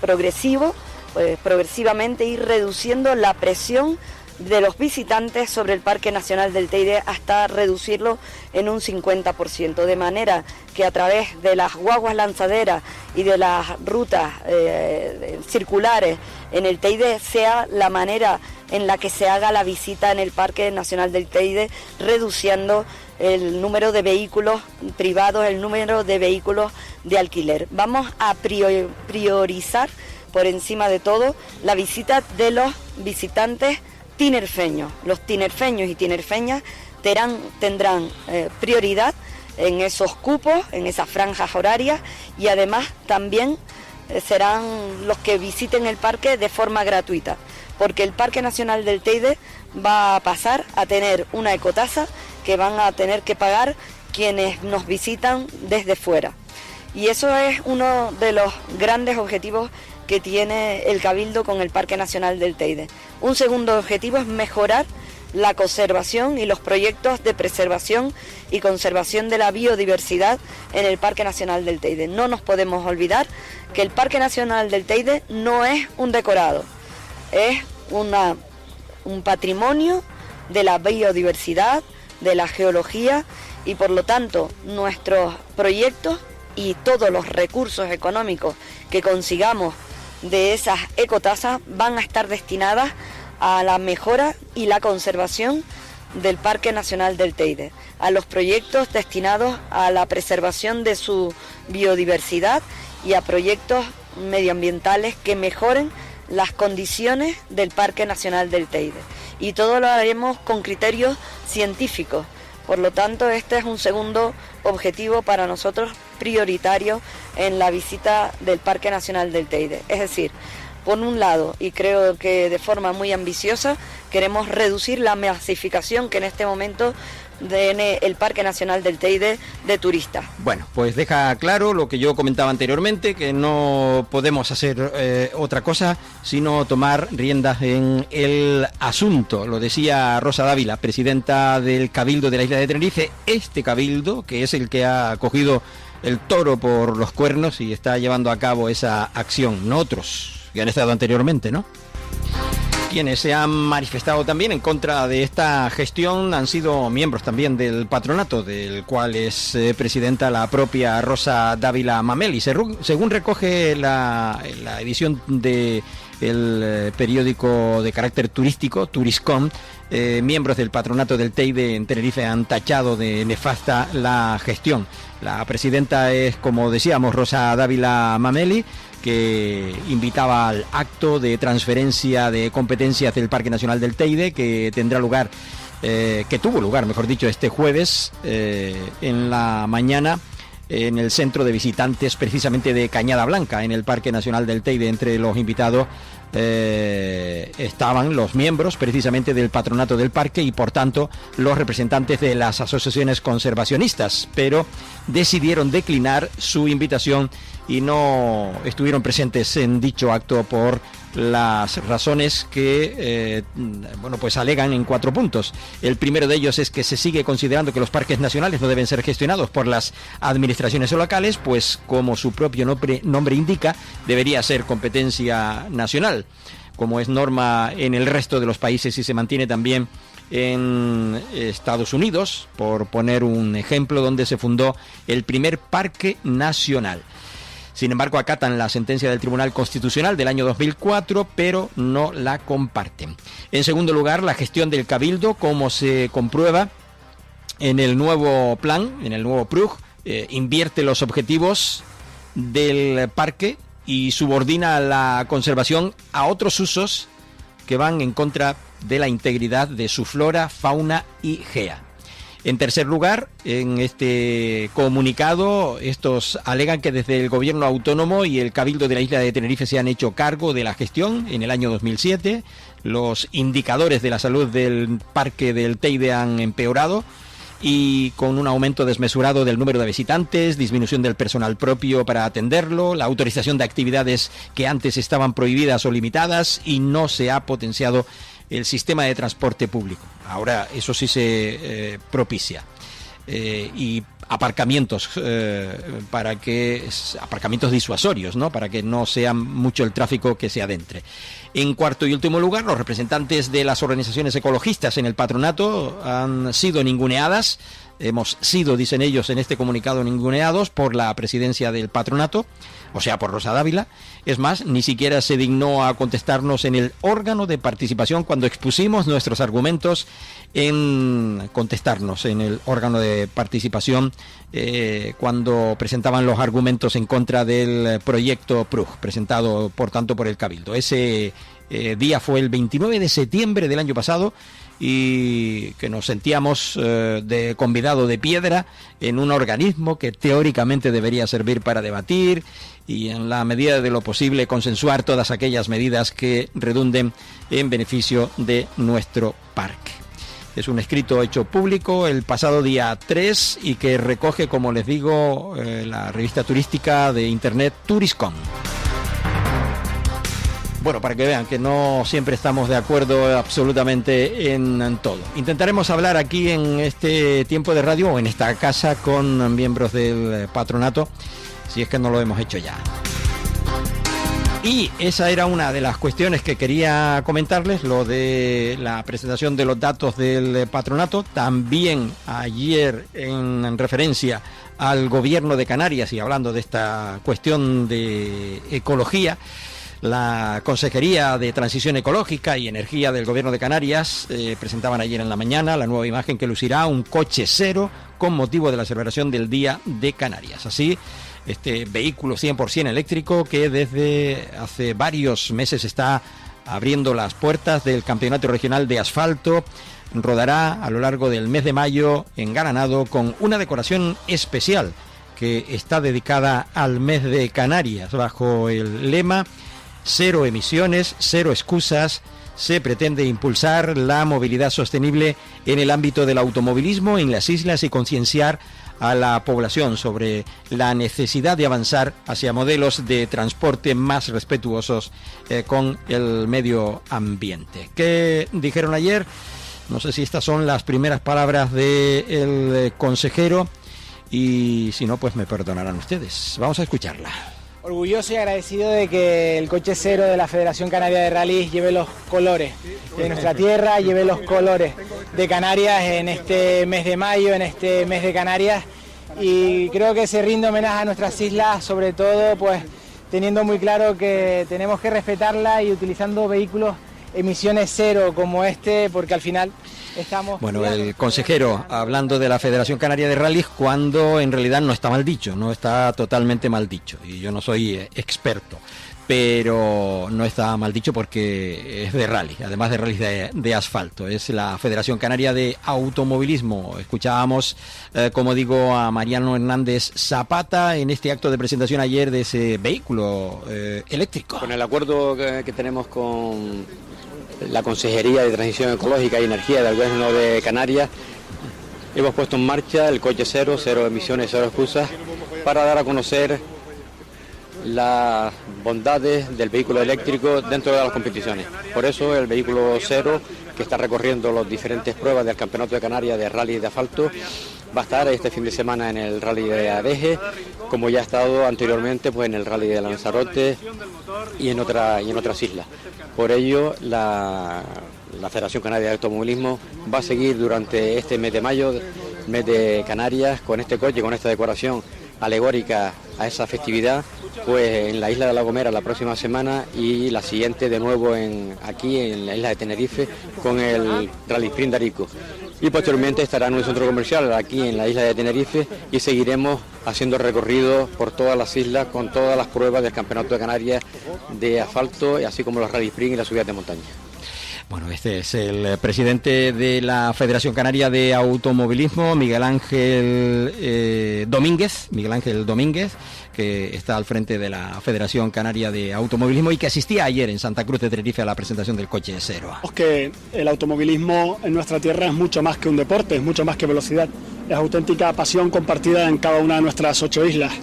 progresivo, progresivamente ir reduciendo la presión de los visitantes sobre el Parque Nacional del Teide hasta reducirlo en un 50%, de manera que a través de las guaguas lanzaderas y de las rutas circulares en el Teide sea la manera en la que se haga la visita en el Parque Nacional del Teide, reduciendo el número de vehículos privados, el número de vehículos de alquiler. Vamos a priorizar por encima de todo la visita de los visitantes tinerfeños. Los tinerfeños y tinerfeñas tendrán prioridad en esos cupos, en esas franjas horarias, y además también serán los que visiten el parque de forma gratuita, porque el Parque Nacional del Teide va a pasar a tener una ecotasa que van a tener que pagar quienes nos visitan desde fuera. Y eso es uno de los grandes objetivos que tiene el Cabildo con el Parque Nacional del Teide. Un segundo objetivo es mejorar la conservación y los proyectos de preservación y conservación de la biodiversidad en el Parque Nacional del Teide. No nos podemos olvidar que el Parque Nacional del Teide no es un decorado, es un patrimonio de la biodiversidad, de la geología y por lo tanto nuestros proyectos y todos los recursos económicos que consigamos de esas ecotasas van a estar destinadas a la mejora y la conservación del Parque Nacional del Teide, a los proyectos destinados a la preservación de su biodiversidad y a proyectos medioambientales que mejoren las condiciones del Parque Nacional del Teide. Y todo lo haremos con criterios científicos. Por lo tanto, este es un segundo objetivo para nosotros prioritario en la visita del Parque Nacional del Teide. Es decir, por un lado, y creo que de forma muy ambiciosa, queremos reducir la masificación que en este momento tiene el Parque Nacional del Teide de turistas. Bueno, pues deja claro lo que yo comentaba anteriormente, que no podemos hacer otra cosa sino tomar riendas en el asunto. Lo decía Rosa Dávila, presidenta del Cabildo de la isla de Tenerife. Este Cabildo, que es el que ha cogido el toro por los cuernos y está llevando a cabo esa acción, no otros que han estado anteriormente, ¿no? Quienes se han manifestado también en contra de esta gestión han sido miembros también del patronato, del cual es presidenta la propia Rosa Dávila Mameli. Según recoge la edición de el periódico de carácter turístico, Turiscom, miembros del patronato del Teide en Tenerife han tachado de nefasta la gestión. La presidenta es, como decíamos, Rosa Dávila Mameli, que invitaba al acto de transferencia de competencias del Parque Nacional del Teide, que tendrá lugar, que tuvo lugar, mejor dicho, este jueves en la mañana en el centro de visitantes precisamente de Cañada Blanca, en el Parque Nacional del Teide. Entre los invitados estaban los miembros precisamente del patronato del parque y por tanto los representantes de las asociaciones conservacionistas, pero decidieron declinar su invitación y no estuvieron presentes en dicho acto por las razones que pues alegan en 4 puntos. El primero de ellos es que se sigue considerando que los parques nacionales no deben ser gestionados por las administraciones locales, pues como su propio nombre indica, debería ser competencia nacional, como es norma en el resto de los países y se mantiene también en Estados Unidos, por poner un ejemplo, donde se fundó el primer parque nacional. Sin embargo, acatan la sentencia del Tribunal Constitucional del año 2004, pero no la comparten. En segundo lugar, la gestión del Cabildo, como se comprueba en el nuevo plan, en el nuevo PRUG, invierte los objetivos del parque y subordina la conservación a otros usos que van en contra de la integridad de su flora, fauna y gea. En tercer lugar, en este comunicado, estos alegan que desde el gobierno autónomo y el Cabildo de la isla de Tenerife se han hecho cargo de la gestión en el año 2007. Los indicadores de la salud del parque del Teide han empeorado y con un aumento desmesurado del número de visitantes, disminución del personal propio para atenderlo, la autorización de actividades que antes estaban prohibidas o limitadas y no se ha potenciado el sistema de transporte público. Ahora eso sí se propicia. Y aparcamientos aparcamientos disuasorios, ¿no? Para que no sea mucho el tráfico que se adentre. En cuarto y último lugar, los representantes de las organizaciones ecologistas en el patronato han sido ninguneadas. Hemos sido, dicen ellos en este comunicado, ninguneados por la presidencia del patronato, o sea, por Rosa Dávila. Es más, ni siquiera se dignó a contestarnos en el órgano de participación cuando expusimos nuestros argumentos, en contestarnos en el órgano de participación cuando presentaban los argumentos en contra del proyecto PRUG, presentado por tanto por el Cabildo. Ese día fue el 29 de septiembre del año pasado, y que nos sentíamos de convidado de piedra en un organismo que teóricamente debería servir para debatir y en la medida de lo posible consensuar todas aquellas medidas que redunden en beneficio de nuestro parque. Es un escrito hecho público el pasado día 3 y que recoge, como les digo, la revista turística de internet Turiscom. Bueno, para que vean que no siempre estamos de acuerdo absolutamente en todo. Intentaremos hablar aquí en este tiempo de radio o en esta casa con miembros del patronato, si es que no lo hemos hecho ya. Y esa era una de las cuestiones que quería comentarles, lo de la presentación de los datos del patronato. También ayer, en referencia al gobierno de Canarias y hablando de esta cuestión de ecología, la Consejería de Transición Ecológica y Energía del Gobierno de Canarias presentaban ayer en la mañana la nueva imagen que lucirá un coche cero con motivo de la celebración del Día de Canarias. Así, este vehículo 100% eléctrico que desde hace varios meses está abriendo las puertas del Campeonato Regional de Asfalto, rodará a lo largo del mes de mayo en Granado con una decoración especial que está dedicada al mes de Canarias bajo el lema Cero emisiones, cero excusas. Se pretende impulsar la movilidad sostenible en el ámbito del automovilismo en las islas y concienciar a la población sobre la necesidad de avanzar hacia modelos de transporte más respetuosos con el medio ambiente. ¿Qué dijeron ayer? No sé si estas son las primeras palabras del consejero y si no, pues me perdonarán ustedes. Vamos a escucharla. Orgulloso y agradecido de que el coche cero de la Federación Canaria de Rallys lleve los colores de nuestra tierra, lleve los colores de Canarias en este mes de mayo, en este mes de Canarias, y creo que se rinde homenaje a nuestras islas, sobre todo pues teniendo muy claro que tenemos que respetarla y utilizando vehículos emisiones cero como este, porque al final estamos... Bueno, el consejero hablando de la Federación Canaria de Rallys cuando en realidad no está mal dicho, no está totalmente mal dicho, y yo no soy experto, pero no está mal dicho porque es de rally, además de rallys de asfalto, es la Federación Canaria de Automovilismo. Escuchábamos, como digo, a Mariano Hernández Zapata en este acto de presentación ayer de ese vehículo eléctrico. Con el acuerdo que tenemos con la Consejería de Transición Ecológica y Energía del Gobierno de Canarias, hemos puesto en marcha el coche cero, cero emisiones, cero excusas, para dar a conocer las bondades del vehículo eléctrico dentro de las competiciones. Por eso el vehículo cero, que está recorriendo las diferentes pruebas del Campeonato de Canarias de Rally de Asfalto, va a estar este fin de semana en el Rally de Adeje, como ya ha estado anteriormente pues en el Rally de Lanzarote y en otras islas. Por ello, la Federación Canaria de Automovilismo va a seguir durante este mes de mayo, mes de Canarias, con este coche, con esta decoración alegórica a esa festividad, pues en la isla de La Gomera la próxima semana y la siguiente de nuevo aquí en la isla de Tenerife con el Rally Sprint de Arico. Y posteriormente estará en un centro comercial aquí en la isla de Tenerife y seguiremos haciendo recorridos por todas las islas con todas las pruebas del Campeonato de Canarias de asfalto, así como los Rally Sprint y las subidas de montaña. Bueno, este es el presidente de la Federación Canaria de Automovilismo, Miguel Ángel Domínguez, que está al frente de la Federación Canaria de Automovilismo y que asistía ayer en Santa Cruz de Tenerife a la presentación del coche cero. Que el automovilismo en nuestra tierra es mucho más que un deporte, es mucho más que velocidad, es auténtica pasión compartida en cada una de nuestras 8 islas.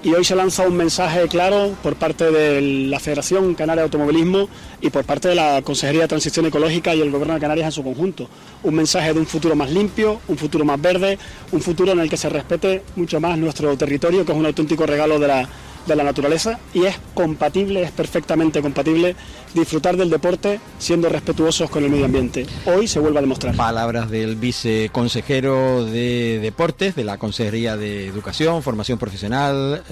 Y hoy se lanza un mensaje claro por parte de la Federación Canaria de Automovilismo y por parte de la Consejería de Transición Ecológica y el Gobierno de Canarias en su conjunto. Un mensaje de un futuro más limpio, un futuro más verde, un futuro en el que se respete mucho más nuestro territorio, que es un auténtico regalo de la naturaleza, y es perfectamente compatible disfrutar del deporte siendo respetuosos con el medio ambiente. Hoy se vuelve a demostrar. Palabras del viceconsejero de Deportes de la Consejería de Educación, Formación Profesional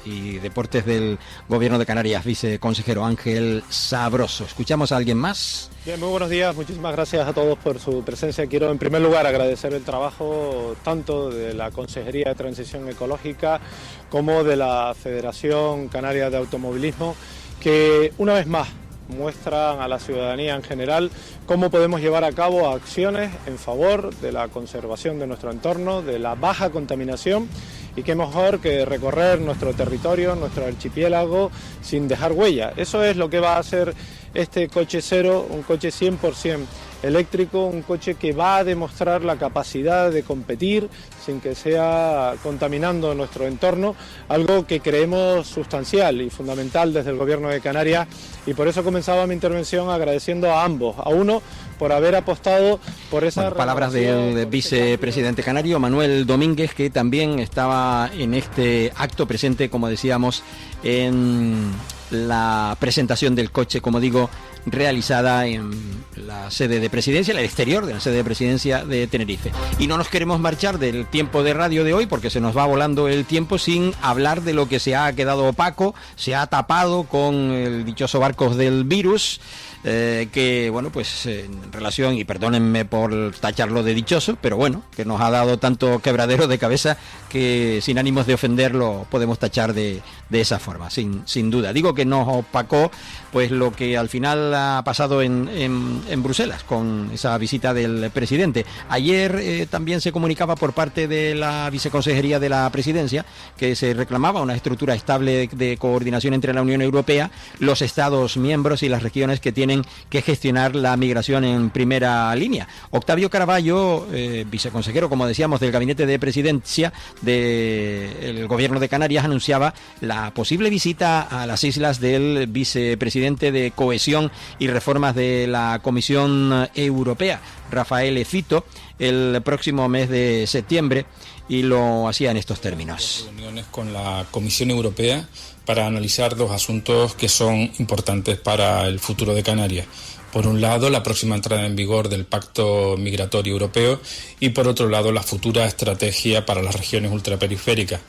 y Deportes del Gobierno de Canarias, viceconsejero Ángel Sabroso. ¿Escuchamos a alguien más? Bien, muy buenos días, muchísimas gracias a todos por su presencia. Quiero en primer lugar agradecer el trabajo tanto de la Consejería de Transición Ecológica como de la Federación Canaria de Automovilismo, que una vez más muestran a la ciudadanía en general cómo podemos llevar a cabo acciones en favor de la conservación de nuestro entorno, de la baja contaminación, y qué mejor que recorrer nuestro territorio, nuestro archipiélago sin dejar huella. Eso es lo que va a hacer este coche cero, un coche 100% eléctrico, un coche que va a demostrar la capacidad de competir sin que sea contaminando nuestro entorno, algo que creemos sustancial y fundamental desde el Gobierno de Canarias, y por eso comenzaba mi intervención agradeciendo a ambos, a uno por haber apostado por esa... Palabras del vicepresidente canario, Manuel Domínguez, que también estaba en este acto presente, como decíamos, en la presentación del coche, como digo, realizada en la sede de presidencia, el exterior de la sede de presidencia de Tenerife. Y no nos queremos marchar del tiempo de radio de hoy porque se nos va volando el tiempo sin hablar de lo que se ha quedado opaco, se ha tapado con el dichoso barcos del virus, que bueno, pues en relación, y perdónenme por tacharlo de dichoso, pero bueno, que nos ha dado tanto quebradero de cabeza que sin ánimos de ofenderlo podemos tachar de esa forma, sin duda. Digo que nos opacó pues lo que al final ha pasado en Bruselas con esa visita del presidente. Ayer también se comunicaba por parte de la viceconsejería de la presidencia que se reclamaba una estructura estable de coordinación entre la Unión Europea, los Estados miembros y las regiones que tienen que gestionar la migración en primera línea. Octavio Caraballo, viceconsejero, como decíamos, del gabinete de presidencia del gobierno de Canarias, anunciaba la posible visita a las islas del vicepresidente de Cohesión y Reformas de la Comisión Europea, Rafael Fito, el próximo mes de septiembre, y lo hacía en estos términos. Reuniones con la Comisión Europea para analizar dos asuntos que son importantes para el futuro de Canarias. Por un lado, la próxima entrada en vigor del Pacto Migratorio Europeo y por otro lado, la futura estrategia para las regiones ultraperiféricas.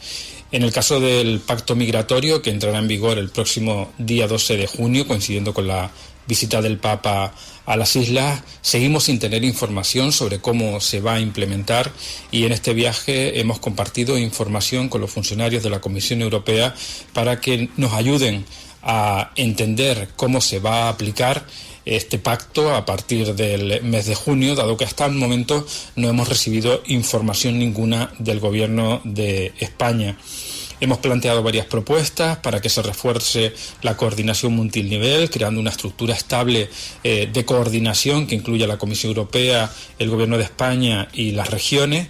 En el caso del Pacto Migratorio, que entrará en vigor el próximo día 12 de junio, coincidiendo con la visita del Papa a las islas, seguimos sin tener información sobre cómo se va a implementar, y en este viaje hemos compartido información con los funcionarios de la Comisión Europea para que nos ayuden a entender cómo se va a aplicar este pacto a partir del mes de junio, dado que hasta el momento no hemos recibido información ninguna del Gobierno de España. Hemos planteado varias propuestas para que se refuerce la coordinación multinivel, creando una estructura estable de coordinación que incluya la Comisión Europea, el Gobierno de España y las regiones,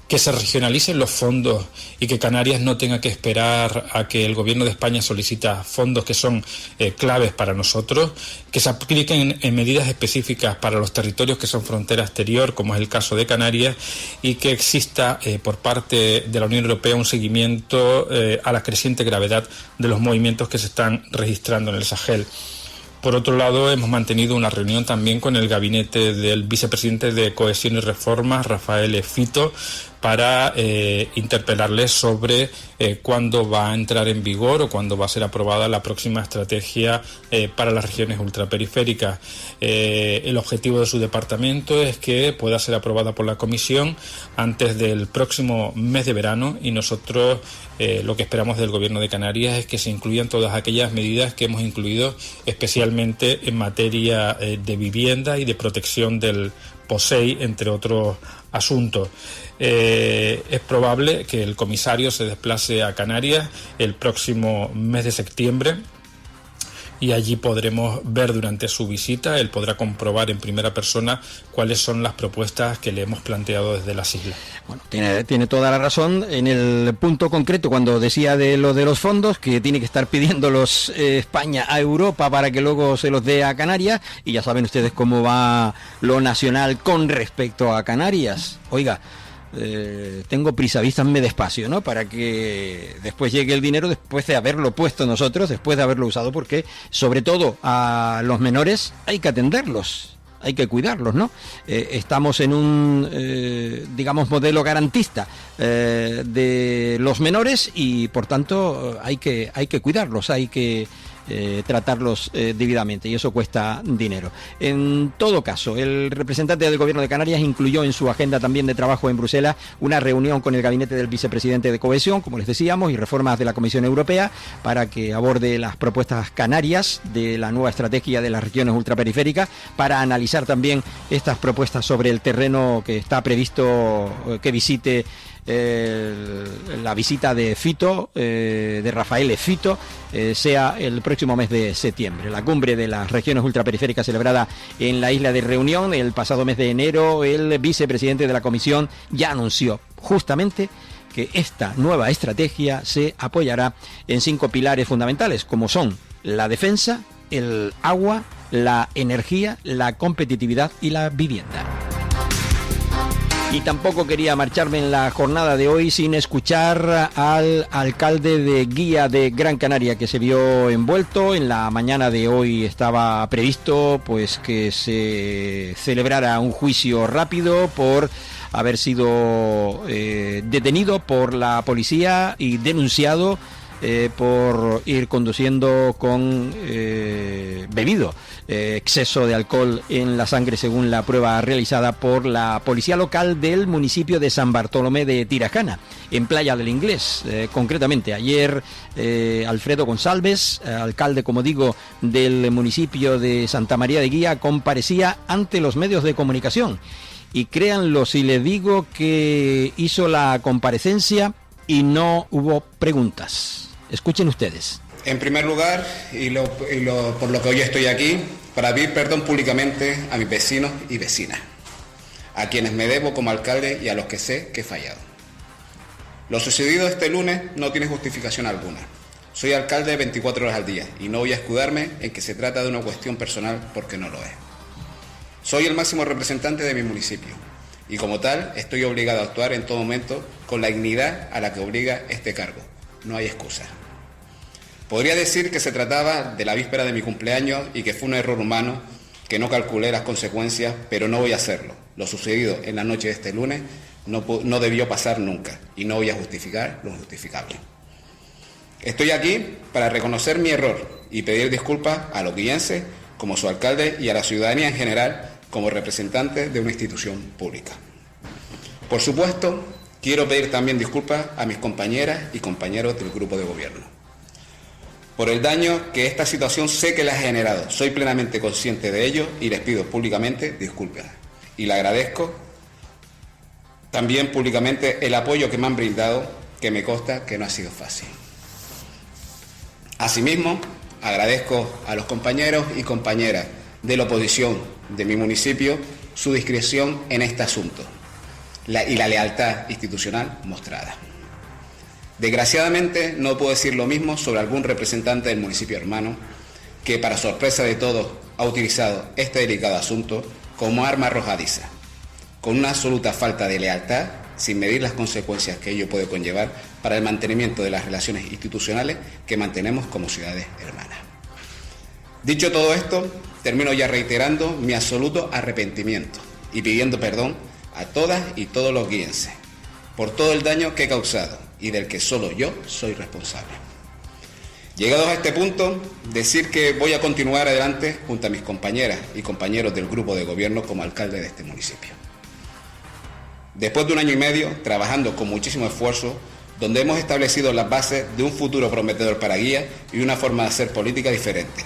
que se regionalicen los fondos y que Canarias no tenga que esperar a que el Gobierno de España solicita fondos que son claves para nosotros, que se apliquen en medidas específicas para los territorios que son frontera exterior, como es el caso de Canarias, y que exista por parte de la Unión Europea un seguimiento a la creciente gravedad de los movimientos que se están registrando en el Sahel. Por otro lado, hemos mantenido una reunión también con el gabinete del vicepresidente de Cohesión y Reformas, Rafael Fito, para interpelarles sobre cuándo va a entrar en vigor o cuándo va a ser aprobada la próxima estrategia para las regiones ultraperiféricas. El objetivo de su departamento es que pueda ser aprobada por la Comisión antes del próximo mes de verano, y nosotros lo que esperamos del Gobierno de Canarias es que se incluyan todas aquellas medidas que hemos incluido, especialmente en materia de vivienda y de protección del POSEI, entre otros asuntos. Es probable que el comisario se desplace a Canarias el próximo mes de septiembre, y allí podremos ver durante su visita, él podrá comprobar en primera persona cuáles son las propuestas que le hemos planteado desde las islas. Bueno, tiene toda la razón en el punto concreto cuando decía de lo de los fondos, que tiene que estar pidiéndolos España a Europa para que luego se los dé a Canarias, y ya saben ustedes cómo va lo nacional con respecto a Canarias. Oiga, tengo prisa, vístanme despacio, ¿no? Para que después llegue el dinero, después de haberlo puesto nosotros, después de haberlo usado, porque sobre todo a los menores hay que atenderlos, hay que cuidarlos, ¿no? Estamos en un, digamos, modelo garantista de los menores, y por tanto hay que cuidarlos, hay que tratarlos debidamente, y eso cuesta dinero. En todo caso, el representante del Gobierno de Canarias incluyó en su agenda también de trabajo en Bruselas una reunión con el gabinete del vicepresidente de Cohesión, como les decíamos, y Reformas de la Comisión Europea, para que aborde las propuestas canarias de la nueva estrategia de las regiones ultraperiféricas, para analizar también estas propuestas sobre el terreno que está previsto que visite la visita de Fito, de Rafael Fito, sea el próximo mes de septiembre. La cumbre de las regiones ultraperiféricas celebrada en la isla de Reunión el pasado mes de enero, el vicepresidente de la Comisión ya anunció justamente que esta nueva estrategia se apoyará en 5 pilares fundamentales, como son la defensa, el agua, la energía, la competitividad y la vivienda. Y tampoco quería marcharme en la jornada de hoy sin escuchar al alcalde de Guía de Gran Canaria, que se vio envuelto. En la mañana de hoy estaba previsto pues que se celebrara un juicio rápido por haber sido detenido por la policía y denunciado por ir conduciendo con bebido, exceso de alcohol en la sangre, según la prueba realizada por la policía local del municipio de San Bartolomé de Tirajana, en Playa del Inglés. Concretamente, ayer Alfredo González, alcalde, como digo, del municipio de Santa María de Guía, comparecía ante los medios de comunicación. Y créanlo si les digo que hizo la comparecencia y no hubo preguntas. Escuchen ustedes. En primer lugar, por lo que hoy estoy aquí, para pedir perdón públicamente a mis vecinos y vecinas, a quienes me debo como alcalde y a los que sé que he fallado. Lo sucedido este lunes no tiene justificación alguna. Soy alcalde 24 horas al día y no voy a escudarme en que se trata de una cuestión personal, porque no lo es. Soy el máximo representante de mi municipio y como tal estoy obligado a actuar en todo momento con la dignidad a la que obliga este cargo. No hay excusa. Podría decir que se trataba de la víspera de mi cumpleaños y que fue un error humano, que no calculé las consecuencias, pero no voy a hacerlo. Lo sucedido en la noche de este lunes no debió pasar nunca y no voy a justificar lo injustificable. Estoy aquí para reconocer mi error y pedir disculpas a los guienses como su alcalde y a la ciudadanía en general como representante de una institución pública. Por supuesto, quiero pedir también disculpas a mis compañeras y compañeros del grupo de gobierno por el daño que esta situación sé que les ha generado. Soy plenamente consciente de ello y les pido públicamente disculpas. Y le agradezco también públicamente el apoyo que me han brindado, que me consta que no ha sido fácil. Asimismo, agradezco a los compañeros y compañeras de la oposición de mi municipio su discreción en este asunto y la lealtad institucional mostrada. Desgraciadamente no puedo decir lo mismo sobre algún representante del municipio hermano que, para sorpresa de todos, ha utilizado este delicado asunto como arma arrojadiza, con una absoluta falta de lealtad, sin medir las consecuencias que ello puede conllevar para el mantenimiento de las relaciones institucionales que mantenemos como ciudades hermanas. Dicho todo esto, termino ya reiterando mi absoluto arrepentimiento y pidiendo perdón a todas y todos los guienses por todo el daño que he causado y del que solo yo soy responsable. Llegados a este punto, decir que voy a continuar adelante junto a mis compañeras y compañeros del grupo de gobierno como alcalde de este municipio. Después de 1 año y medio, trabajando con muchísimo esfuerzo, donde hemos establecido las bases de un futuro prometedor para Guía y una forma de hacer política diferente,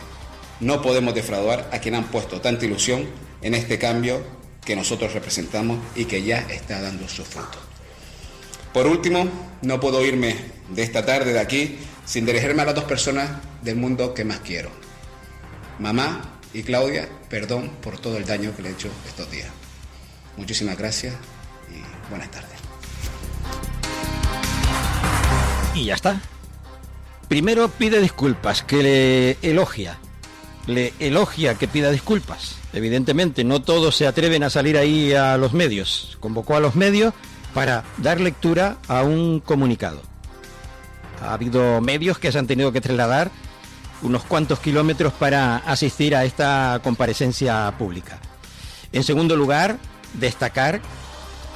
no podemos defraudar a quienes han puesto tanta ilusión en este cambio que nosotros representamos y que ya está dando sus frutos. Por último, no puedo irme de esta tarde de aquí sin dirigirme a las 2 personas del mundo que más quiero. Mamá y Claudia, perdón por todo el daño que le he hecho estos días. Muchísimas gracias y buenas tardes. Y ya está. Primero pide disculpas, que le elogia que pida disculpas. Evidentemente no todos se atreven a salir ahí a los medios. Convocó a los medios para dar lectura a un comunicado. Ha habido medios que se han tenido que trasladar unos cuantos kilómetros para asistir a esta comparecencia pública. En segundo lugar, destacar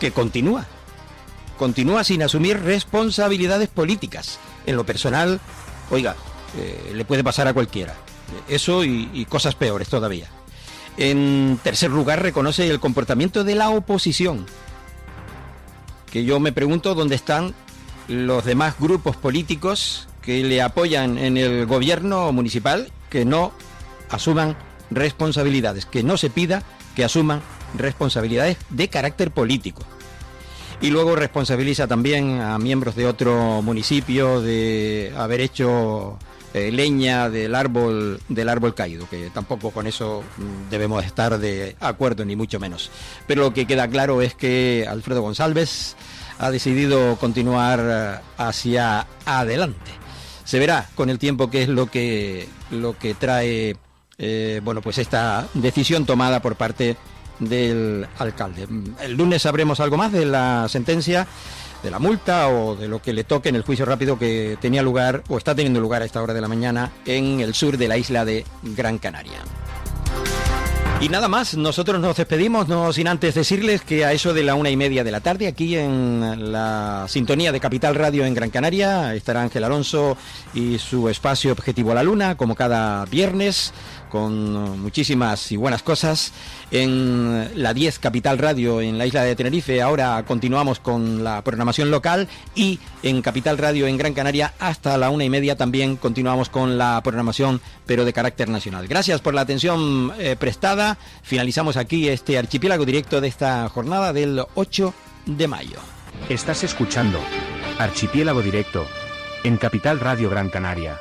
que continúa sin asumir responsabilidades políticas. En lo personal, oiga, le puede pasar a cualquiera. Eso y cosas peores todavía. En tercer lugar, reconoce el comportamiento de la oposición, que yo me pregunto dónde están los demás grupos políticos que le apoyan en el gobierno municipal, que no asuman responsabilidades, que no se pida que asuman responsabilidades de carácter político. Y luego responsabiliza también a miembros de otro municipio de haber hecho leña del árbol caído, que tampoco con eso debemos estar de acuerdo, ni mucho menos. Pero lo que queda claro es que Alfredo González ha decidido continuar hacia adelante. Se verá con el tiempo qué es lo que trae pues esta decisión tomada por parte del alcalde. El lunes sabremos algo más de la sentencia, de la multa o de lo que le toque en el juicio rápido que tenía lugar o está teniendo lugar a esta hora de la mañana en el sur de la isla de Gran Canaria. Y nada más, nosotros nos despedimos, no sin antes decirles que a eso de la 1:30 de la tarde, aquí en la sintonía de Capital Radio en Gran Canaria, estará Ángel Alonso y su espacio Objetivo a la Luna, como cada viernes, con muchísimas y buenas cosas. En la 10 Capital Radio en la isla de Tenerife ahora continuamos con la programación local, y en Capital Radio en Gran Canaria hasta la 1:30 también continuamos con la programación, pero de carácter nacional. Gracias por la atención prestada. Finalizamos aquí este archipiélago directo de esta jornada del 8 de mayo. Estás escuchando Archipiélago Directo en Capital Radio Gran Canaria.